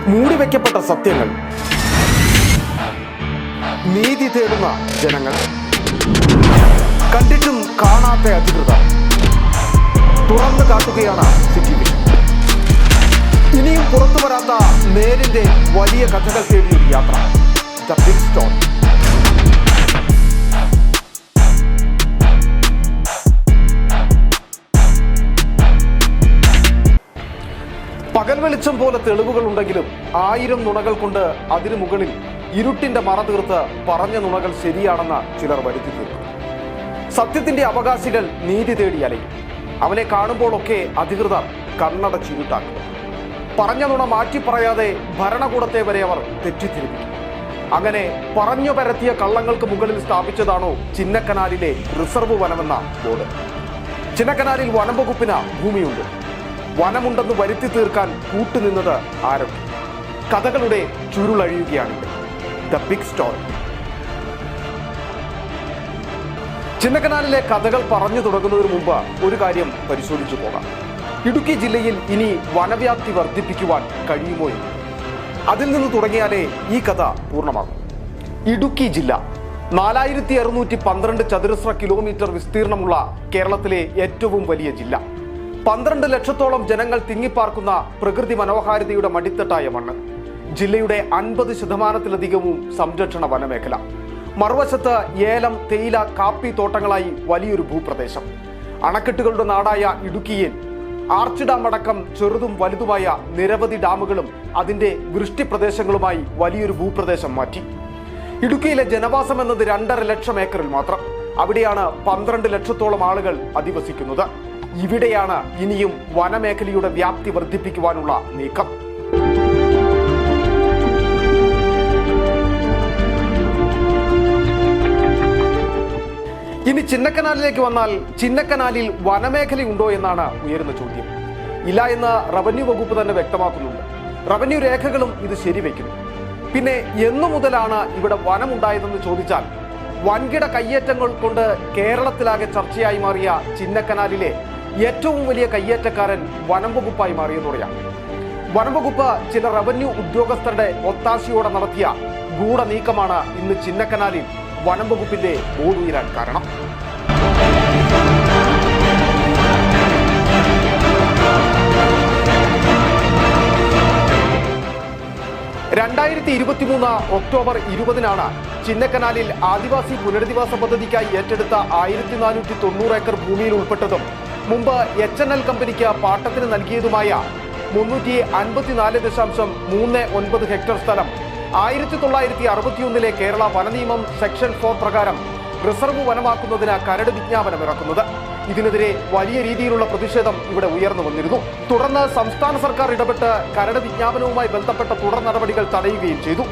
മൂടിവെക്കപ്പെട്ട സത്യങ്ങൾ, നീതി തേടുന്ന ജനങ്ങൾ, കണ്ടിട്ടും കാണാത്ത അധികൃതർ തുറന്നു കാട്ടുകയാണ് സിറ്റി വിഷൻ. ഇനിയും പുറത്തു വരാത്ത നേരിന്റെ വലിയ കഥകൾ തേടിയൊരു യാത്ര, ദ ബിഗ് സ്റ്റോറി. പകൽ വെളിച്ചം പോലെ തെളിവുകൾ ഉണ്ടെങ്കിലും 1000 നുണകൾ കൊണ്ട് അതിനു മുകളിൽ ഇരുട്ടിന്റെ മറ തീർത്ത് പറഞ്ഞ നുണകൾ ശരിയാണെന്ന് ചിലർ വരുത്തി തീർക്കും. സത്യത്തിന്റെ അവകാശികൾ നീതി തേടി അലയും. അവനെ കാണുമ്പോഴൊക്കെ അധികൃതർ കണ്ണടച്ചിരുട്ടാക്കും. പറഞ്ഞ നുണ മാറ്റി പറയാതെ ഭരണകൂടത്തെ വരെ അവർ തെറ്റിദ്ധരിപ്പിക്കും. അങ്ങനെ പറഞ്ഞു പരത്തിയ കള്ളങ്ങൾക്ക് മുകളിൽ സ്ഥാപിച്ചതാണോ ചിന്നക്കനാലിലെ റിസർവ് വനമെന്ന ബോർഡ്. ചിന്നക്കനാലിൽ വനം വകുപ്പിന് ഭൂമിയുണ്ട്. വനമുണ്ടെന്ന് വരുത്തി തീർക്കാൻ കൂട്ടുനിന്നത് ആരൊക്കെ? കഥകളുടെ ചുരുളഴിയുകയാണ് ദ ബിഗ് സ്റ്റോറി. ചിന്നക്കനാലിലെ കഥകൾ പറഞ്ഞു തുടങ്ങുന്നതിന് മുമ്പ് ഒരു കാര്യം പരിശോധിച്ചു പോകാം. ഇടുക്കി ജില്ലയിൽ ഇനി വനവ്യാപ്തി വർദ്ധിപ്പിക്കുവാൻ കഴിയുമോ എന്ന്. അതിൽ നിന്ന് തുടങ്ങിയാലേ ഈ കഥ പൂർണ്ണമാകും. ഇടുക്കി ജില്ല 4612 ചതുരശ്ര കിലോമീറ്റർ വിസ്തീർണമുള്ള കേരളത്തിലെ ഏറ്റവും വലിയ ജില്ല. 12 ലക്ഷത്തോളം ജനങ്ങൾ തിങ്ങിപ്പാർക്കുന്ന പ്രകൃതി മനോഹാരിതയുടെ മടിത്തട്ടായ മണ്ണ്. ജില്ലയുടെ 50% സംരക്ഷണ വനമേഖല. മറുവശത്ത് ഏലം, തേയില, കാപ്പി തോട്ടങ്ങളായി വലിയൊരു ഭൂപ്രദേശം. അണക്കെട്ടുകളുടെ നാടായ ഇടുക്കിയിൽ ആർച്ച് ഡാം അടക്കം ചെറുതും വലുതുമായ നിരവധി ഡാമുകളും അതിന്റെ വൃഷ്ടിപ്രദേശങ്ങളുമായി വലിയൊരു ഭൂപ്രദേശം മാറ്റി. ഇടുക്കിയിലെ ജനവാസം എന്നത് 2.5 ലക്ഷം ഏക്കറിൽ മാത്രം. അവിടെയാണ് 12 ലക്ഷത്തോളം ആളുകൾ അധിവസിക്കുന്നത്. ഇവിടെയാണ് ഇനിയും വനമേഖലയുടെ വ്യാപ്തി വർദ്ധിപ്പിക്കുവാനുള്ള നീക്കം. ഇനി ചിന്നക്കനാലിലേക്ക് വന്നാൽ ചിന്നക്കനാലിൽ വനമേഖലയുണ്ടോ എന്നാണ് ഉയരുന്ന ചോദ്യം. ഇല്ല എന്ന് റവന്യൂ വകുപ്പ് തന്നെ വ്യക്തമാക്കുന്നുണ്ട്. റവന്യൂ രേഖകളും ഇത് ശരിവെക്കുന്നു. പിന്നെ എന്നു മുതലാണ് ഇവിടെ വനമുണ്ടായതെന്ന് ചോദിച്ചാൽ വൻകിട കയ്യേറ്റങ്ങൾ കൊണ്ട് കേരളത്തിലാകെ ചർച്ചയായി മാറിയ ചിന്നക്കനാലിലെ ഏറ്റവും വലിയ കയ്യേറ്റക്കാരൻ വനം വകുപ്പായി മാറിയതോടെയാണ്. വനം വകുപ്പ് ചില റവന്യൂ ഉദ്യോഗസ്ഥരുടെ ഒത്താശയോടെ നടത്തിയ ഗൂഢനീക്കമാണ് ഇന്ന് ചിന്നക്കനാലിൽ വനം വകുപ്പിന്റെ ബോർഡ് ഉയരാൻ കാരണം. ഒക്ടോബർ 20 ചിന്നക്കനാലിൽ ആദിവാസി പുനരധിവാസ പദ്ധതിക്കായി ഏറ്റെടുത്ത 1490 ഏക്കർ ഭൂമിയിൽ ഉൾപ്പെട്ടതും മുമ്പ് HNL കമ്പനിക്ക് പാട്ടത്തിന് നൽകിയതുമായ 354.39 ഹെക്ടർ സ്ഥലം 1961 കേരള വനനിയമം സെക്ഷൻ 4 പ്രകാരം റിസർവ് വനമാക്കുന്നതിന് കരട് വിജ്ഞാപനം ഇറക്കുന്നത്. ഇതിനെതിരെ വലിയ രീതിയിലുള്ള പ്രതിഷേധം ഇവിടെ ഉയർന്നു വന്നിരുന്നു. തുടർന്ന് സംസ്ഥാന സർക്കാർ ഇടപെട്ട് കരട് വിജ്ഞാപനവുമായി ബന്ധപ്പെട്ട തുടർ നടപടികൾ തടയുകയും ചെയ്തു.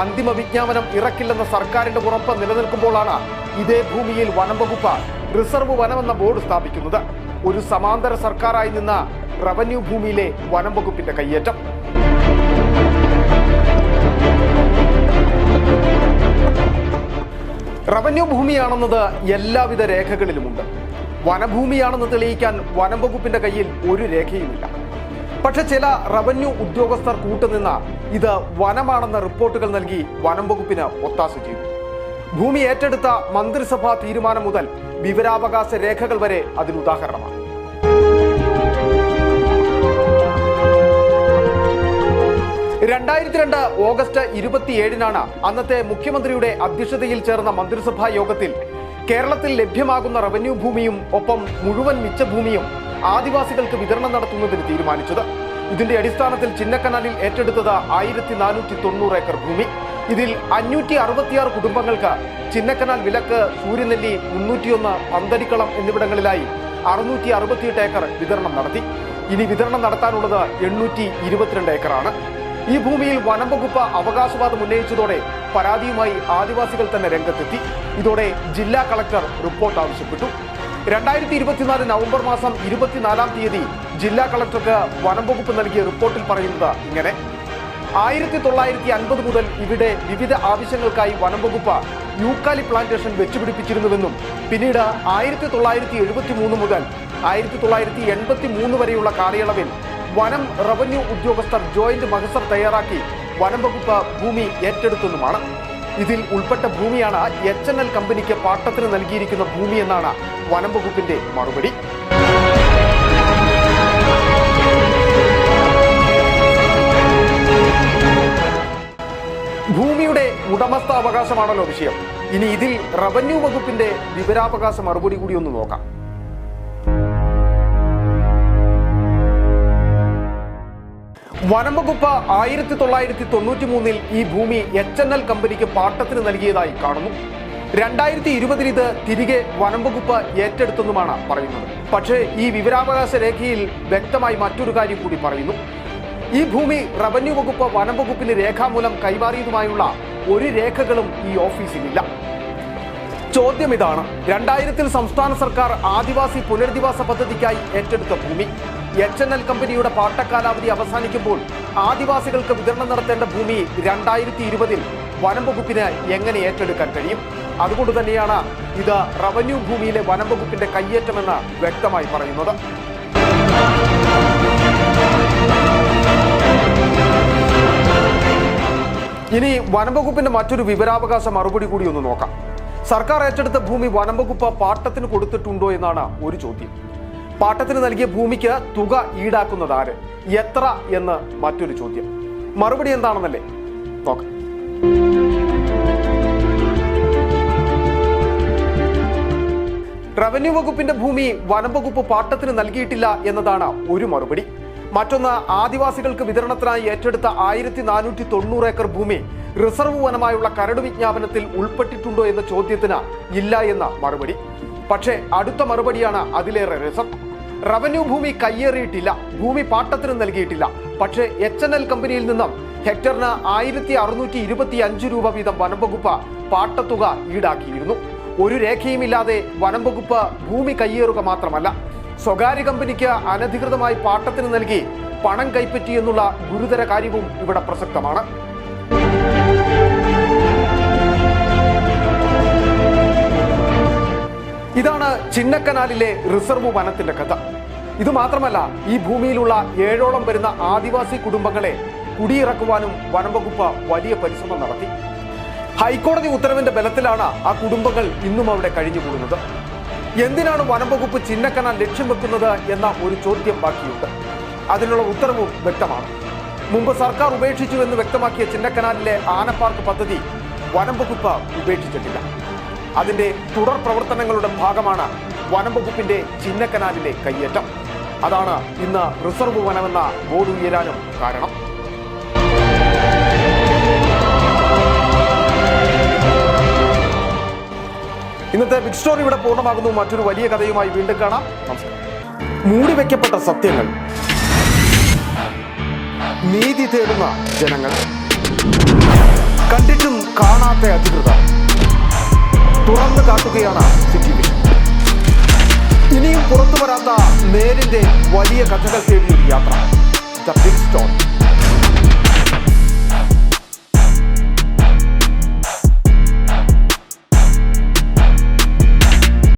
അന്തിമ വിജ്ഞാപനം ഇറക്കില്ലെന്ന സർക്കാരിന്റെ ഉറപ്പ് നിലനിൽക്കുമ്പോഴാണ് ഇതേ ഭൂമിയിൽ വനം വകുപ്പ് റിസർവ് വനമെന്ന ബോർഡ് സ്ഥാപിക്കുന്നത്. ഒരു സമാന്തര സർക്കാരായി നിന്ന റവന്യൂ ഭൂമിയിലെ വനം വകുപ്പിന്റെ കയ്യേറ്റം. റവന്യൂ ഭൂമിയാണെന്നത് എല്ലാവിധ രേഖകളിലുമുണ്ട്. വനഭൂമിയാണെന്ന് തെളിയിക്കാൻ വനം വകുപ്പിന്റെ കയ്യിൽ ഒരു രേഖയുമില്ല. പക്ഷെ ചില റവന്യൂ ഉദ്യോഗസ്ഥർ കൂട്ടുനിന്ന് ഇത് വനമാണെന്ന റിപ്പോർട്ടുകൾ നൽകി വനം വകുപ്പിന് ഒത്താശ ചെയ്തു. ഭൂമി ഏറ്റെടുത്ത മന്ത്രിസഭാ തീരുമാനം മുതൽ വിവരാവകാശ രേഖകൾ വരെ അതിനുദാഹരണമാണ്. ഓഗസ്റ്റ് 27 അന്നത്തെ മുഖ്യമന്ത്രിയുടെ അധ്യക്ഷതയിൽ ചേർന്ന മന്ത്രിസഭാ യോഗത്തിൽ കേരളത്തിൽ ലഭ്യമാകുന്ന റവന്യൂ ഭൂമിയും ഒപ്പം മുഴുവൻ മിച്ചഭൂമിയും ആദിവാസികൾക്ക് വിതരണം നടത്തുന്നതിന് തീരുമാനിച്ചത്. ഇതിന്റെ അടിസ്ഥാനത്തിൽ ചിന്നക്കനാലിൽ ഏറ്റെടുത്തത് 1490 ഏക്കർ ഭൂമി. ഇതിൽ 566 കുടുംബങ്ങൾക്ക് ചിന്നക്കനാൽ വിലക്ക്, സൂര്യനെല്ലി, 301, പന്തരിക്കളം എന്നിവിടങ്ങളിലായി 668 ഏക്കർ വിതരണം നടത്തി. ഇനി വിതരണം നടത്താനുള്ളത് 822 ഏക്കറാണ്. ഈ ഭൂമിയിൽ വനം വകുപ്പ് അവകാശവാദം ഉന്നയിച്ചതോടെ പരാതിയുമായി ആദിവാസികൾ തന്നെ രംഗത്തെത്തി. ഇതോടെ ജില്ലാ കളക്ടർ റിപ്പോർട്ട് ആവശ്യപ്പെട്ടു. 2024 നവംബർ മാസം 24 ജില്ലാ കളക്ടർക്ക് വനം വകുപ്പ് നൽകിയ റിപ്പോർട്ടിൽ പറയുന്നത് ഇങ്ങനെ: 1950 മുതൽ ഇവിടെ വിവിധ ആവശ്യങ്ങൾക്കായി വനം വകുപ്പ് യൂക്കാലി പ്ലാന്റേഷൻ വെച്ചുപിടിപ്പിച്ചിരുന്നുവെന്നും പിന്നീട് 1973 മുതൽ 1983 വരെയുള്ള കാലയളവിൽ വനം റവന്യൂ ഉദ്യോഗസ്ഥർ ജോയിന്റ് മഹസർ തയ്യാറാക്കി വനം വകുപ്പ് ഭൂമി ഏറ്റെടുത്തെന്നുമാണ്. ഇതിൽ ഉൾപ്പെട്ട ഭൂമിയാണ് HNL കമ്പനിക്ക് പാട്ടത്തിന് നൽകിയിരിക്കുന്ന ഭൂമി എന്നാണ് വനം വകുപ്പിന്റെ മറുപടി. ഭൂമിയുടെ ഉടമസ്ഥാവകാശമാണല്ലോ വിഷയം. ഇനി ഇതിൽ റവന്യൂ വകുപ്പിന്റെ വിവരാവകാശ മറുപടി കൂടി ഒന്ന് നോക്കാം. വനം വകുപ്പ് 1993 ഈ ഭൂമി HNL കമ്പനിക്ക് പാട്ടത്തിന് നൽകിയതായി കാണുന്നു. 2020 ഇത് തിരികെ വനം വകുപ്പ് ഏറ്റെടുത്തെന്നുമാണ് പറയുന്നത്. പക്ഷേ ഈ വിവരാവകാശ രേഖയിൽ വ്യക്തമായി മറ്റൊരു കാര്യം കൂടി പറയുന്നു. ഈ ഭൂമി റവന്യൂ വകുപ്പ് വനം വകുപ്പിന് രേഖാമൂലം കൈമാറിയതുമായുള്ള ഒരു രേഖകളും ഈ ഓഫീസിലില്ല. ചോദ്യം ഇതാണ്: 2000 സംസ്ഥാന സർക്കാർ ആദിവാസി പുനരധിവാസ പദ്ധതിക്കായി ഏറ്റെടുത്ത ഭൂമി HNL കമ്പനിയുടെ പാട്ടക്കാലാവധി അവസാനിക്കുമ്പോൾ ആദിവാസികൾക്ക് വിതരണം നടത്തേണ്ട ഭൂമി 2020 വനം വകുപ്പിന് എങ്ങനെ ഏറ്റെടുക്കാൻ കഴിയും? അതുകൊണ്ട് തന്നെയാണ് ഇത് റവന്യൂ ഭൂമിയിലെ വനം വകുപ്പിന്റെ കയ്യേറ്റമെന്ന് വ്യക്തമായി പറയുന്നത്. ഇനി വനം വകുപ്പിന്റെ മറ്റൊരു വിവരാവകാശ മറുപടി കൂടി ഒന്ന് നോക്കാം. സർക്കാർ ഏറ്റെടുത്ത ഭൂമി വനം വകുപ്പ് പാട്ടത്തിന് കൊടുത്തിട്ടുണ്ടോ എന്നാണ് ഒരു ചോദ്യം. പാട്ടത്തിന് നൽകിയ ഭൂമിക്ക് തുക ഈടാക്കുന്നത് ആര്, എത്ര എന്ന് മറ്റൊരു ചോദ്യം. മറുപടി എന്താണെന്നല്ലേ നോക്കാം. റവന്യൂ വകുപ്പിന്റെ ഭൂമി വനം വകുപ്പ് പാട്ടത്തിന് നൽകിയിട്ടില്ല എന്നതാണ് ഒരു മറുപടി. മറ്റൊന്ന്, ആദിവാസികൾക്ക് വിതരണത്തിനായി ഏറ്റെടുത്ത 1490 ഏക്കർ ഭൂമി റിസർവ് വനമായുള്ള കരട് വിജ്ഞാപനത്തിൽ ഉൾപ്പെട്ടിട്ടുണ്ടോ എന്ന ചോദ്യത്തിന് ഇല്ല എന്ന മറുപടി. പക്ഷേ അടുത്ത മറുപടിയാണ് അതിലേറെ രസം. റവന്യൂ ഭൂമി കയ്യേറിയിട്ടില്ല, ഭൂമി പാട്ടത്തിന് നൽകിയിട്ടില്ല. പക്ഷേ HNL കമ്പനിയിൽ നിന്നും ഹെക്ടറിന് 1625 രൂപ വീതം വനം വകുപ്പ് പാട്ടത്തുക ഈടാക്കിയിരുന്നു. ഒരു രേഖയുമില്ലാതെ വനം വകുപ്പ് ഭൂമി കയ്യേറുക മാത്രമല്ല, സ്വകാര്യ കമ്പനിക്ക് അനധികൃതമായി പാട്ടത്തിന് നൽകി പണം കൈപ്പറ്റി എന്നുള്ള ഗുരുതര കാര്യവും ഇവിടെ പ്രസക്തമാണ്. ഇതാണ് ചിന്നക്കനാലിലെ റിസർവ് വനത്തിന്റെ കഥ. ഇത് മാത്രമല്ല, ഈ ഭൂമിയിലുള്ള 7ഓളം വരുന്ന ആദിവാസി കുടുംബങ്ങളെ കുടിയിറക്കുവാനും വനം വകുപ്പ് വലിയ പരിശ്രമം നടത്തി. ഹൈക്കോടതി ഉത്തരവിന്റെ ബലത്തിലാണ് ആ കുടുംബങ്ങൾ ഇന്നും അവിടെ കഴിഞ്ഞുകൂടുന്നത്. എന്തിനാണ് വനം വകുപ്പ് ചിന്നക്കനാൽ ലക്ഷ്യം വെക്കുന്നത് എന്ന ഒരു ചോദ്യം ബാക്കിയുണ്ട്. അതിനുള്ള ഉത്തരവും വ്യക്തമാണ്. മുമ്പ് സർക്കാർ ഉപേക്ഷിച്ചു എന്ന് വ്യക്തമാക്കിയ ചിന്നക്കനാലിലെ ആനപ്പാർക്ക് പദ്ധതി വനം വകുപ്പ് ഉപേക്ഷിച്ചിട്ടില്ല. അതിന്റെ തുടർ പ്രവർത്തനങ്ങളുടെ ഭാഗമാണ് വനം വകുപ്പിന്റെ ചിന്നക്കനാലിലെ കയ്യേറ്റം. അതാണ് ഇന്ന് റിസർവ് വനമെന്ന ബോർഡ് ഉയരാനും കാരണം. ഇന്നത്തെ ബിഗ് സ്റ്റോറി ഇവിടെ പൂർണ്ണമാകുന്നു. മറ്റൊരു വലിയ കഥയുമായി വീണ്ടും കാണാം. നമസ്കാരം. മൂടിവെക്കപ്പെട്ട സത്യങ്ങൾ, നീതി തേടുന്ന ജനങ്ങൾ, കണ്ടിട്ടും കാണാത്ത അധികൃതർ തുറന്നു കാട്ടുകയാണ് സിറ്റി വിഷൻ. ഇനിയും പുറത്തു വരാത്ത നേരിന്റെ വലിയ കഥകൾ തേടിയൊരു യാത്ര.